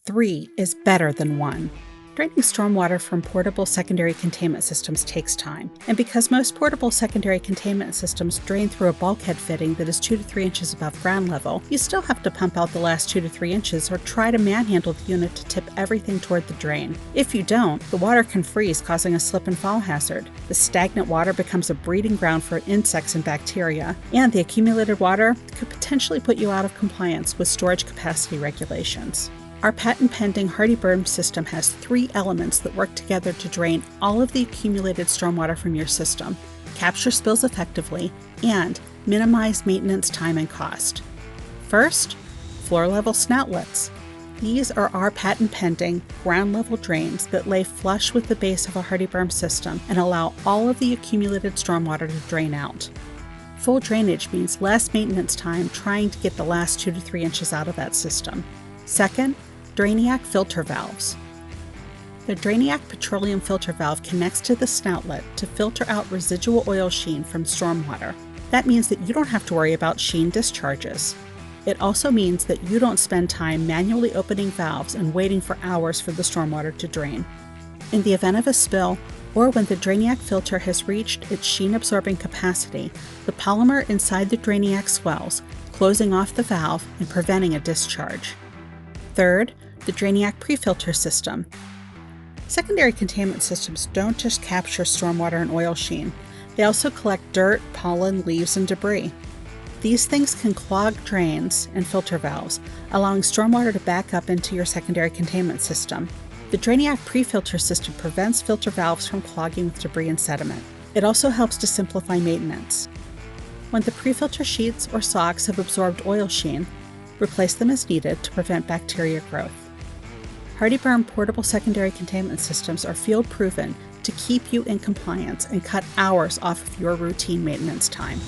3 is better than 1. Draining stormwater from portable secondary containment systems takes time, and because most portable secondary containment systems drain through a bulkhead fitting that is 2 to 3 inches above ground level, you still have to pump out the last 2 to 3 inches or try to manhandle the unit to tip everything toward the drain. If you don't, the water can freeze, causing a slip and fall hazard. The stagnant water becomes a breeding ground for insects and bacteria, and the accumulated water could potentially put you out of compliance with storage capacity regulations. Our patent-pending HardyBerm system has 3 elements that work together to drain all of the accumulated stormwater from your system, capture spills effectively, and minimize maintenance time and cost. First, floor-level snoutlets. These are our patent-pending ground-level drains that lay flush with the base of a HardyBerm system and allow all of the accumulated stormwater to drain out. Full drainage means less maintenance time trying to get the last 2 to 3 inches out of that system. Second, Drainiac filter valves. The Drainiac petroleum filter valve connects to the snoutlet to filter out residual oil sheen from stormwater. That means that you don't have to worry about sheen discharges. It also means that you don't spend time manually opening valves and waiting for hours for the stormwater to drain. In the event of a spill, or when the Drainiac filter has reached its sheen-absorbing capacity, the polymer inside the Drainiac swells, closing off the valve and preventing a discharge. Third, the Drainiac pre-filter system. Secondary containment systems don't just capture stormwater and oil sheen. They also collect dirt, pollen, leaves, and debris. These things can clog drains and filter valves, allowing stormwater to back up into your secondary containment system. The Drainiac pre-filter system prevents filter valves from clogging with debris and sediment. It also helps to simplify maintenance. When the pre-filter sheets or socks have absorbed oil sheen, replace them as needed to prevent bacteria growth. HardyBerm portable secondary containment systems are field-proven to keep you in compliance and cut hours off of your routine maintenance time.